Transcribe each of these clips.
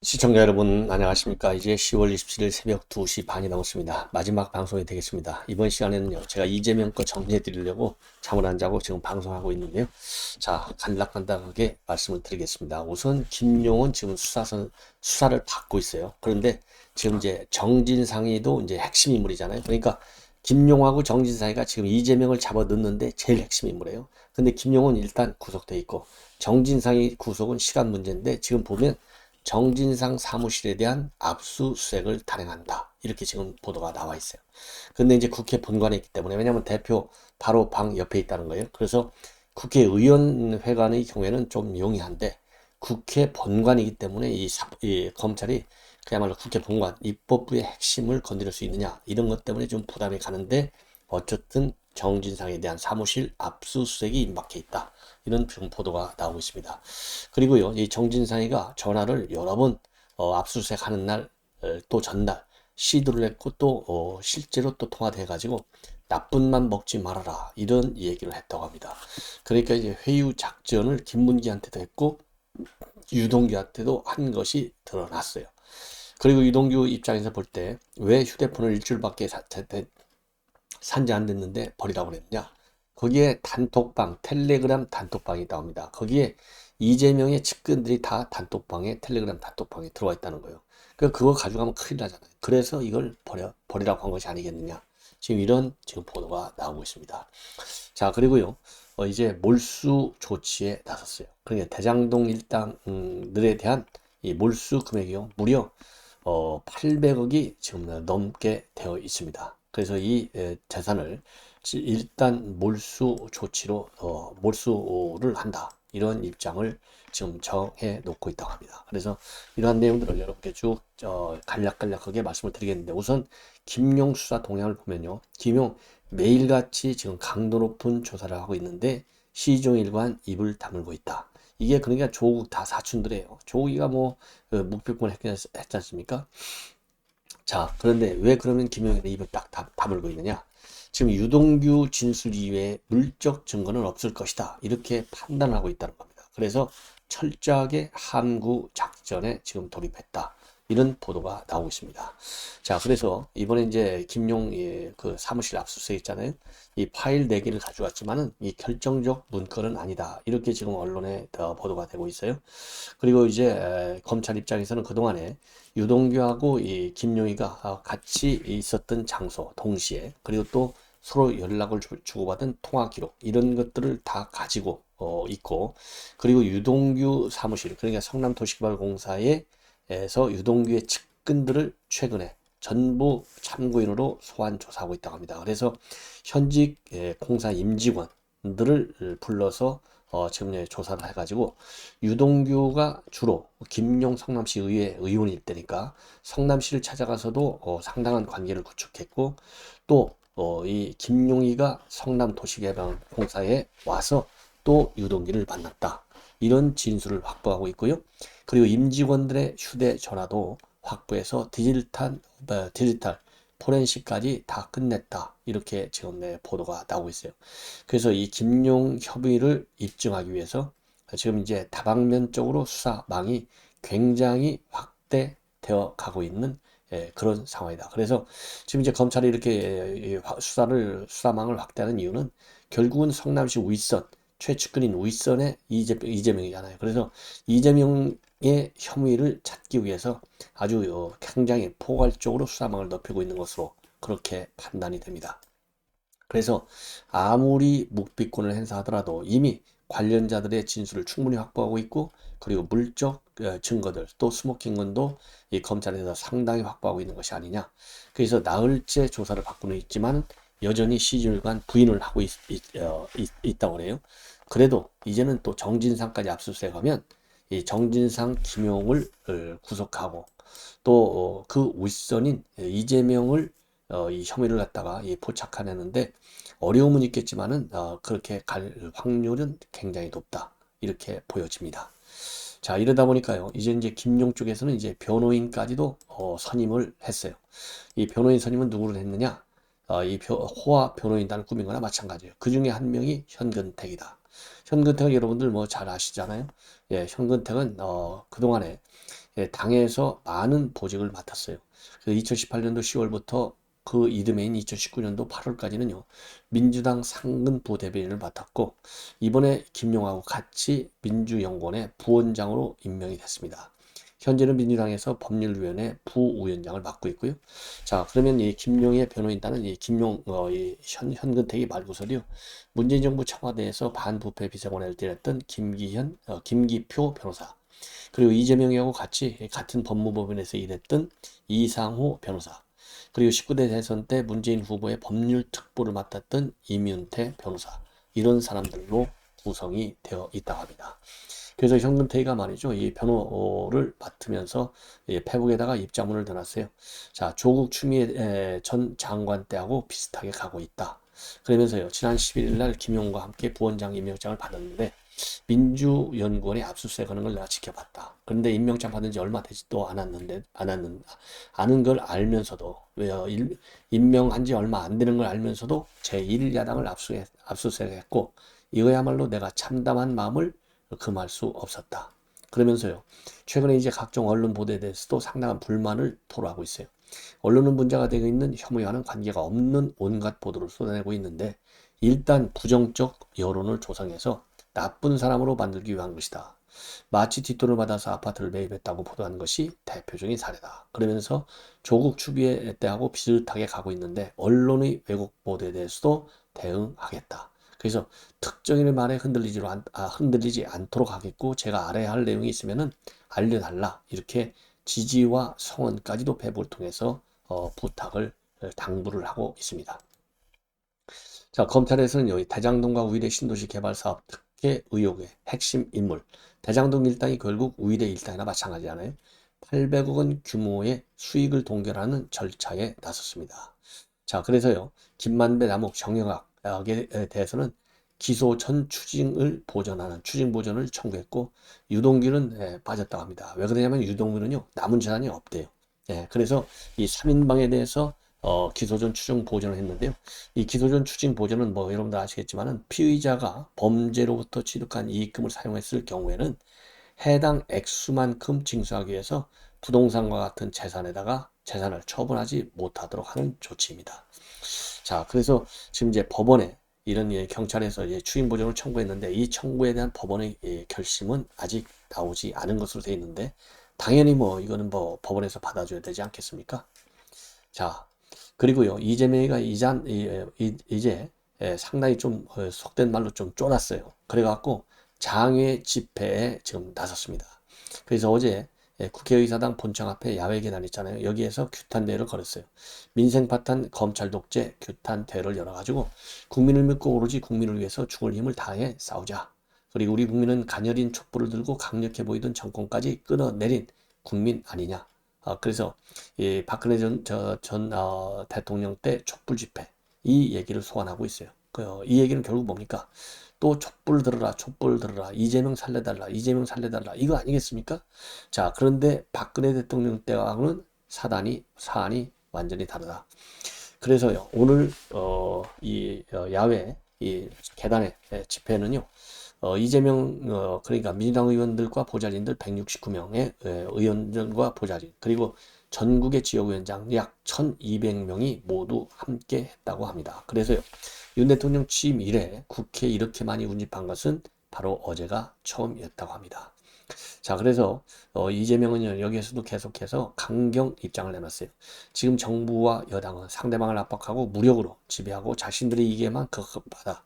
시청자 여러분 안녕하십니까. 이제 10월 27일 새벽 2시 반이 넘었습니다. 마지막 방송이 되겠습니다. 이번 시간에는요, 제가 이재명 거 정리해 드리려고 잠을 안 자고 지금 방송하고 있는데요. 자, 간략간단하게 말씀을 드리겠습니다. 우선 김용은 지금 수사를 받고 있어요. 그런데 지금 이제 정진상이도 이제 핵심 인물이잖아요. 그러니까 김용하고 정진상이가 지금 이재명을 잡아 넣는데 제일 핵심 인물이에요. 근데 김용은 일단 구속돼 있고 정진상이 구속은 시간 문제인데, 지금 보면 정진상 사무실에 대한 압수수색을 단행한다, 이렇게 지금 보도가 나와 있어요. 근데 이제 국회 본관에 있기 때문에, 왜냐하면 대표 바로 방 옆에 있다는 거예요. 그래서 국회의원회관의 경우에는 좀 용이한데, 국회 본관이기 때문에 이 검찰이 그야말로 국회 본관, 입법부의 핵심을 건드릴 수 있느냐, 이런 것 때문에 좀 부담이 가는데, 어쨌든 정진상에 대한 사무실 압수수색이 임박해 있다, 이런 지금 보도가 나오고 있습니다. 그리고요, 이 정진상이가 전화를 여러 번 압수수색 하는 날, 또 전날 시도를 했고, 또 실제로 또 통화돼 가지고 나쁜 맘 먹지 말아라, 이런 얘기를 했다고 합니다. 그러니까 이제 회유 작전을 김문기한테도 했고 유동규한테도 한 것이 드러났어요. 그리고 유동규 입장에서 볼 때 왜 휴대폰을 일주일밖에 산지 안 됐는데 버리라고 그랬냐? 거기에 단톡방, 텔레그램 단톡방이 나옵니다. 거기에 이재명의 측근들이 다 단톡방에, 텔레그램 단톡방에 들어와 있다는 거예요. 그거 가져가면 큰일 나잖아요. 그래서 이걸 버리라고 한 것이 아니겠느냐. 지금 이런 지금 보도가 나오고 있습니다. 자, 그리고요, 이제 몰수 조치에 나섰어요. 그러니까 대장동 일당들에 대한 이 몰수 금액이요, 무려 800억이 지금 넘게 되어 있습니다. 그래서 이 재산을 일단 몰수 조치로 몰수를 한다, 이런 입장을 지금 정해 놓고 있다고 합니다. 그래서 이러한 내용들을 여러분께 쭉 간략간략하게 말씀을 드리겠는데, 우선 김용 수사 동향을 보면요, 김용 매일같이 지금 강도 높은 조사를 하고 있는데 시종일관 입을 다물고 있다. 이게 그러니까 조국 다 사촌들이에요. 조국이가 뭐 묵비권 했지 않습니까? 자, 그런데 왜 그러면 김용현의 입을 딱 다물고 있느냐? 지금 유동규 진술 이외에 물적 증거는 없을 것이다, 이렇게 판단하고 있다는 겁니다. 그래서 철저하게 함구 작전에 지금 돌입했다, 이런 보도가 나오고 있습니다. 자, 그래서 이번에 이제 김용 그 사무실 압수수색 있잖아요. 이 파일 4개를 가져왔지만은 이 결정적 문건은 아니다, 이렇게 지금 언론에 더 보도가 되고 있어요. 그리고 이제 검찰 입장에서는 그동안에 유동규하고 이 김용희가 같이 있었던 장소 동시에, 그리고 또 서로 연락을 주고받은 통화 기록, 이런 것들을 다 가지고 있고, 그리고 유동규 사무실, 그러니까 성남도시개발공사에서 유동규의 측근들을 최근에 전부 참고인으로 소환 조사하고 있다고 합니다. 그래서 현직 공사 임직원들을 불러서 지금 조사를 해가지고, 유동규가 주로 김용 성남시 의회 의원일 때니까 성남시를 찾아가서도 상당한 관계를 구축했고, 또 이 김용희가 성남도시개발공사에 와서 또 유동규를 만났다, 이런 진술을 확보하고 있고요. 그리고 임직원들의 휴대전화도 확보해서 디지털 포렌식까지 다 끝냈다, 이렇게 지금 보도가 나오고 있어요. 그래서 이 김용 협의를 입증하기 위해서 지금 이제 다방면적으로 수사망이 굉장히 확대되어 가고 있는 그런 상황이다. 그래서 지금 이제 검찰이 이렇게 수사망을 확대하는 이유는, 결국은 성남시 윗선, 최측근인 윗선의 이재명이잖아요. 그래서 이재명의 혐의를 찾기 위해서 아주 굉장히 포괄적으로 수사망을 넓히고 있는 것으로 그렇게 판단이 됩니다. 그래서 아무리 묵비권을 행사하더라도 이미 관련자들의 진술을 충분히 확보하고 있고, 그리고 물적 증거들, 또 스모킹건도 이 검찰에서 상당히 확보하고 있는 것이 아니냐. 그래서 나흘째 조사를 받고는 있지만 여전히 시즌일관 부인을 하고 있다고 그래요. 그래도 이제는 또 정진상까지 압수수색하면 이 정진상, 김용을 구속하고, 또 그 윗선인 이재명을 이 혐의를 갖다가 포착하려는데 어려움은 있겠지만은 그렇게 갈 확률은 굉장히 높다, 이렇게 보여집니다. 자, 이러다 보니까요, 이제 김용 쪽에서는 이제 변호인까지도 선임을 했어요. 이 변호인 선임은 누구를 했느냐? 호화 변호인단을 꾸민 거나 마찬가지예요. 그 중에 한 명이 현근택이다. 현근택은 여러분들 뭐 잘 아시잖아요. 예, 현근택은 그동안에 당에서 많은 보직을 맡았어요. 그래서 2018년도 10월부터 그 이듬해인 2019년도 8월까지는요, 민주당 상근 부대변인을 맡았고, 이번에 김용하고 같이 민주연구원의 부원장으로 임명이 됐습니다. 현재는 민주당에서 법률위원회 부위원장을 맡고 있고요. 자, 그러면 이 김용의 변호인단은 이 김용, 현근택이 말고서도요, 문재인 정부 청와대에서 반부패 비서관을 지냈던 김기표 변호사, 그리고 이재명이하고 같이 같은 법무법인에서 일했던 이상호 변호사, 그리고 19대 대선 때 문재인 후보의 법률 특보를 맡았던 이윤태 변호사, 이런 사람들로 구성이 되어 있다고 합니다. 그래서 현근택이가 말이죠, 이 변호를 맡으면서 페북에다가 입장문을 넣어놨어요. 자, 조국 추미애 전 장관 때하고 비슷하게 가고 있다. 그러면서요, 지난 11일 날 김용과 함께 부원장 임명장을 받았는데, 민주연구원이 압수수색하는 걸 내가 지켜봤다. 그런데 임명장 받은 지 얼마 되지도 않은 걸 알면서도, 왜요? 임명한 지 얼마 안 되는 걸 알면서도 제1야당을 압수수색했고, 이거야말로 내가 참담한 마음을 금할 수 없었다. 그러면서요, 최근에 이제 각종 언론 보도에 대해서도 상당한 불만을 토로하고 있어요. 언론은 문제가 되고 있는 혐의와는 관계가 없는 온갖 보도를 쏟아내고 있는데, 일단 부정적 여론을 조성해서 나쁜 사람으로 만들기 위한 것이다. 마치 뒷돈을 받아서 아파트를 매입했다고 보도한 것이 대표적인 사례다. 그러면서 조국 추미애 때하고 비슷하게 가고 있는데, 언론의 왜곡 보도에 대해서도 대응하겠다. 그래서 특정인의 말에 흔들리지 않도록 하겠고, 제가 알아야 할 내용이 있으면은 알려달라. 이렇게 지지와 성원까지도 배부를 통해서 부탁을 당부를 하고 있습니다. 자, 검찰에서는 여기 대장동과 우이대 신도시 개발 사업 특혜 의혹의 핵심 인물, 대장동 일당이 결국 우이대 일당이나 마찬가지잖아요. 800억 원 규모의 수익을 동결하는 절차에 나섰습니다. 자, 그래서요, 김만배, 남욱, 정영학에 대해서는 기소 전 추징 보전을 청구했고, 유동규는 빠졌다고 합니다. 왜 그러냐면 유동규는요, 남은 재산이 없대요. 그래서 이 3인방에 대해서 기소 전 추징 보전을 했는데요. 이 기소 전 추징 보전은 뭐 여러분들 아시겠지만은 피의자가 범죄로부터 취득한 이익금을 사용했을 경우에는 해당 액수만큼 징수하기 위해서 부동산과 같은 재산을 처분하지 못하도록 하는 조치입니다. 자, 그래서 지금 이제 법원에 이런 경찰에서 추징 보전을 청구했는데, 이 청구에 대한 법원의 결심은 아직 나오지 않은 것으로 되어 있는데, 당연히 뭐 이거는 뭐 법원에서 받아줘야 되지 않겠습니까? 자, 그리고요, 이재명이가 이제 상당히 좀 속된 말로 좀 쫄았어요. 그래갖고 장외 집회에 지금 나섰습니다. 그래서 어제 국회의사당 본청 앞에 야외 계단 있잖아요. 여기에서 규탄 대회를 걸었어요. 민생 파탄 검찰 독재 규탄 대회를 열어가지고 국민을 믿고 오로지 국민을 위해서 죽을 힘을 다해 싸우자. 그리고 우리 국민은 가녀린 촛불을 들고 강력해 보이던 정권까지 끊어내린 국민 아니냐. 그래서 이 박근혜 전 대통령 때 촛불 집회, 이 얘기를 소환하고 있어요. 이 얘기는 결국 뭡니까? 또 촛불 들어라, 촛불 들어라, 이재명 살려달라, 이재명 살려달라, 이거 아니겠습니까? 자, 그런데 박근혜 대통령 때와는 사안이 완전히 다르다. 그래서요, 오늘 야외 이 계단의 집회는요, 이재명 그러니까 민주당 의원들과 보좌진들 169명의 의원들과 보좌진, 그리고 전국의 지역위원장 약 1200명이 모두 함께 했다고 합니다. 그래서요, 윤 대통령 취임 이래 국회에 이렇게 많이 운집한 것은 바로 어제가 처음이었다고 합니다. 자, 그래서 이재명은 여기에서도 계속해서 강경 입장을 내놨어요. 지금 정부와 여당은 상대방을 압박하고 무력으로 지배하고 자신들의 이익에만 급급하다.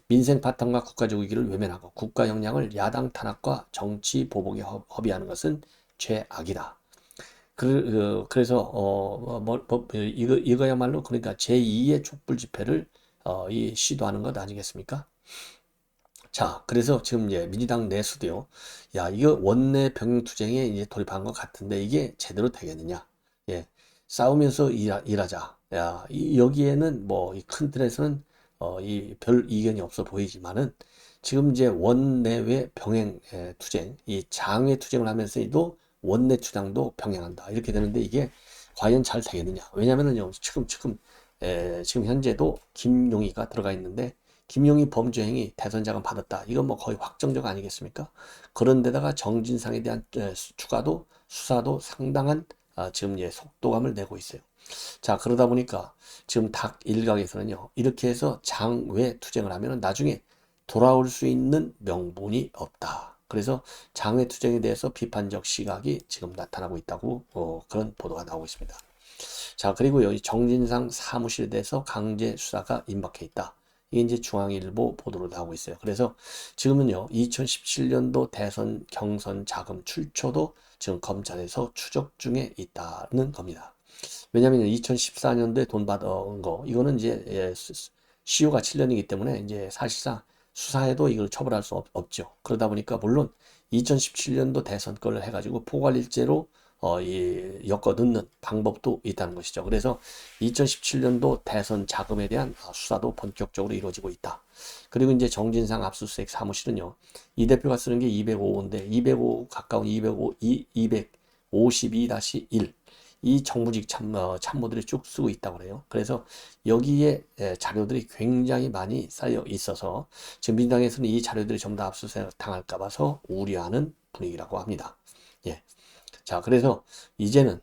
민생 바탕과 국가적 위기를 외면하고 국가 역량을 야당 탄압과 정치 보복에 허비하는 것은 죄악이다. 그래서 이거야말로 그러니까 제2의 촛불 집회를 시도하는 것 아니겠습니까? 자, 그래서 지금 이제 민주당 내수도요. 야, 이거 원내 병투쟁에 이제 돌입한 것 같은데 이게 제대로 되겠느냐? 예, 싸우면서 일하자. 야, 여기에는 뭐 이 큰 틀에서는 이 별 이견이 없어 보이지만은 지금 이제 원내외 병행 투쟁, 이 장외 투쟁을 하면서도 원내 투쟁도 병행한다. 이렇게 되는데 이게 과연 잘 되겠느냐? 왜냐면은요, 지금 현재도 김용희가 들어가 있는데, 김용희 범죄행위 대선 자금 받았다. 이건 뭐 거의 확정적 아니겠습니까? 그런데다가 정진상에 대한 추가도 수사도 상당한 지금 속도감을 내고 있어요. 자, 그러다 보니까 지금 닭 일각에서는요, 이렇게 해서 장외 투쟁을 하면 나중에 돌아올 수 있는 명분이 없다. 그래서 장외 투쟁에 대해서 비판적 시각이 지금 나타나고 있다고 그런 보도가 나오고 있습니다. 자, 그리고 여기 정진상 사무실에 대해서 강제 수사가 임박해 있다. 이게 이제 중앙일보 보도로 나오고 있어요. 그래서 지금은요, 2017년도 대선 경선 자금 출처도 지금 검찰에서 추적 중에 있다는 겁니다. 왜냐하면 2014년도에 돈 받은 거, 이거는 이제 시효가 7년이기 때문에 이제 사실상 수사해도 이걸 처벌할 수 없죠. 그러다 보니까 물론 2017년도 대선 거를 해가지고 포괄일죄로 엮어 넣는 방법도 있다는 것이죠. 그래서 2017년도 대선 자금에 대한 수사도 본격적으로 이루어지고 있다. 그리고 이제 정진상 압수수색 사무실은요, 이 대표가 쓰는 게 205호인데 205 가까운 252-1 이 정부직 참모들이 쭉 쓰고 있다고 그래요. 그래서 여기에 자료들이 굉장히 많이 쌓여 있어서 지금 민주당에서는 이 자료들이 전부 다 압수수색 당할까 봐서 우려하는 분위기라고 합니다. 예. 자, 그래서 이제는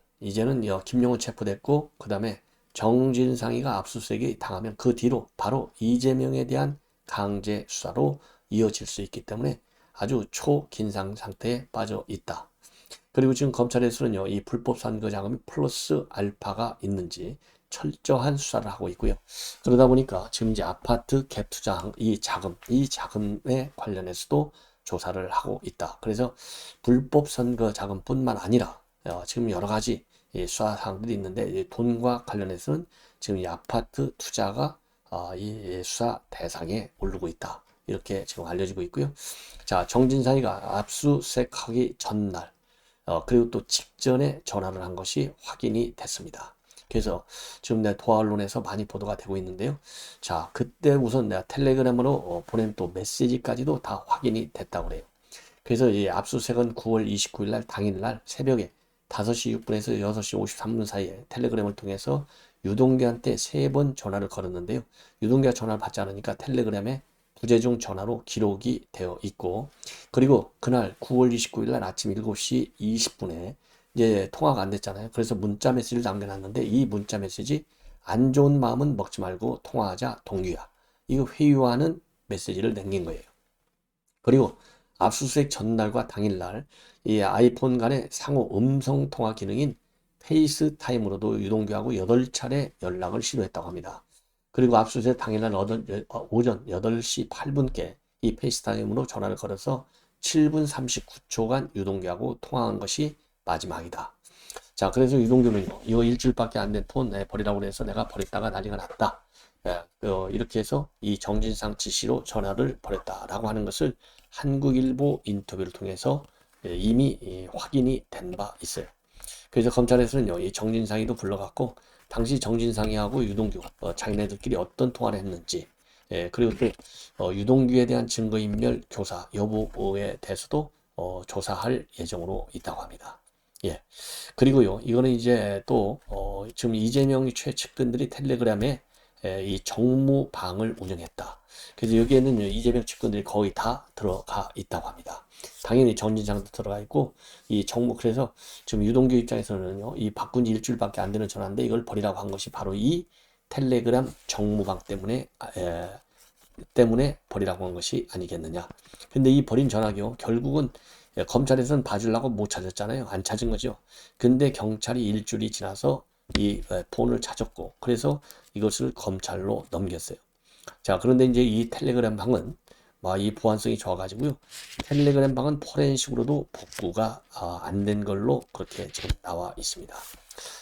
김용은 체포됐고, 그 다음에 정진상이가 압수수색이 당하면 그 뒤로 바로 이재명에 대한 강제 수사로 이어질 수 있기 때문에 아주 초긴장 상태에 빠져 있다. 그리고 지금 검찰에서는요, 이 불법 선거 자금이 플러스 알파가 있는지 철저한 수사를 하고 있고요. 그러다 보니까 지금 이제 아파트 갭 투자 이 자금에 관련해서도 조사를 하고 있다. 그래서 불법 선거 자금뿐만 아니라 지금 여러 가지 수사 사항들이 있는데 이 돈과 관련해서는 지금 이 아파트 투자가 이 수사 대상에 오르고 있다. 이렇게 지금 알려지고 있고요. 자, 정진상이가 압수수색하기 전날 그리고 또 직전에 전화를 한 것이 확인이 됐습니다. 그래서 지금 내 도하 언론에서 많이 보도가 되고 있는데요. 자, 그때 우선 내가 텔레그램으로 보낸 또 메시지까지도 다 확인이 됐다고 그래요. 그래서 이 압수수색은 9월 29일 날 당일날 새벽에 5시 6분에서 6시 53분 사이에 텔레그램을 통해서 유동규한테 3번 전화를 걸었는데요. 유동규가 전화를 받지 않으니까 텔레그램에 부재중 전화로 기록이 되어 있고, 그리고 그날 9월 29일 날 아침 7시 20분에 이제 통화가 안 됐잖아요. 그래서 문자 메시지를 남겨놨는데 이 문자 메시지 안 좋은 마음은 먹지 말고 통화하자 동규야. 이거 회유하는 메시지를 남긴 거예요. 그리고 압수수색 전날과 당일날 이 아이폰 간의 상호 음성 통화 기능인 페이스타임으로도 유동규하고 8차례 연락을 시도했다고 합니다. 그리고 압수수색 당일날 오전 8시 8분께 이 페이스타임으로 전화를 걸어서 7분 39초간 유동규하고 통화한 것이 마지막이다. 자, 그래서 유동규는요, 이거 일주일밖에 안 된 폰 버리라고 해서 내가 버렸다가 난리가 났다. 이렇게 해서 이 정진상 지시로 전화를 버렸다라고 하는 것을 한국일보 인터뷰를 통해서 이미 확인이 된 바 있어요. 그래서 검찰에서는요, 이 정진상이도 불러갔고 당시 정진상이하고 유동규 자기네들끼리 어떤 통화를 했는지, 그리고 또 유동규에 대한 증거인멸 교사 여부에 대해서도 조사할 예정으로 있다고 합니다. 예. 그리고요, 이거는 이제 또 지금 이재명 최측근들이 텔레그램에 이 정무방을 운영했다. 그래서 여기에는 이재명 측근들이 거의 다 들어가 있다고 합니다. 당연히 정진상도 들어가 있고 이 정무, 그래서 지금 유동규 입장에서는요, 이 바꾼 지 일주일밖에 안 되는 전화인데 이걸 버리라고 한 것이 바로 이 텔레그램 정무방 때문에 버리라고 한 것이 아니겠느냐. 근데 이 버린 전화기요, 결국은 검찰에서는 봐주려고 못 찾았잖아요. 안 찾은 거죠. 근데 경찰이 일주일이 지나서 이 폰을 찾았고, 그래서 이것을 검찰로 넘겼어요. 자, 그런데 이제 이 텔레그램 방은 이 보안성이 좋아가지고요, 텔레그램 방은 포렌식으로도 복구가 안 된 걸로 그렇게 지금 나와 있습니다.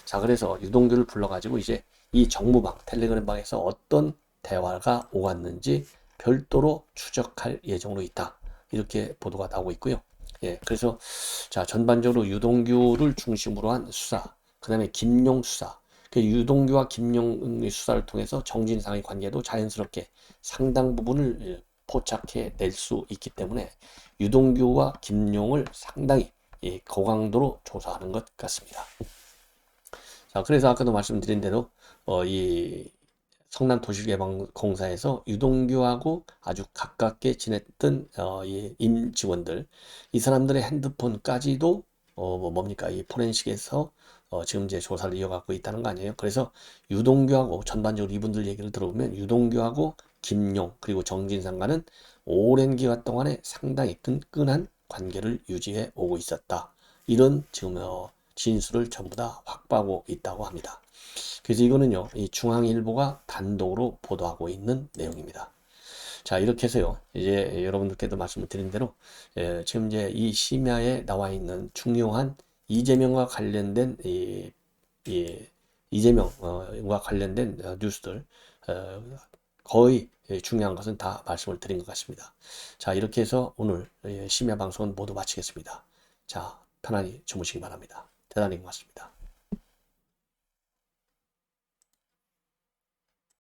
자, 그래서 유동규를 불러가지고 이제 이 정무방 텔레그램 방에서 어떤 대화가 오갔는지 별도로 추적할 예정으로 있다. 이렇게 보도가 나오고 있고요. 예, 그래서 자, 전반적으로 유동규를 중심으로 한 수사, 그 다음에 김용 수사, 그 유동규와 김용의 수사를 통해서 정진상의 관계도 자연스럽게 상당 부분을 포착해 낼 수 있기 때문에 유동규와 김용을 상당히 고강도로 조사하는 것 같습니다. 자, 그래서 아까도 말씀드린 대로 이 성남도시개발공사에서 유동규하고 아주 가깝게 지냈던 이 임직원들, 이 사람들의 핸드폰까지도 뭐 뭡니까? 이 포렌식에서 지금 이제 조사를 이어가고 있다는 거 아니에요? 그래서 유동규하고 전반적으로 이분들 얘기를 들어보면 유동규하고 김용 그리고 정진상과는 오랜 기간 동안에 상당히 끈끈한 관계를 유지해 오고 있었다. 이런 지금 진술을 전부 다 확보하고 있다고 합니다. 그래서 이거는요, 이 중앙일보가 단독으로 보도하고 있는 내용입니다. 자, 이렇게 해서요, 이제 여러분들께도 말씀을 드린 대로, 지금 이제 이 심야에 나와 있는 중요한 이재명과 관련된 이재명과 관련된 뉴스들, 거의 중요한 것은 다 말씀을 드린 것 같습니다. 자, 이렇게 해서 오늘 심야 방송은 모두 마치겠습니다. 자, 편안히 주무시기 바랍니다. 대단히 고맙습니다.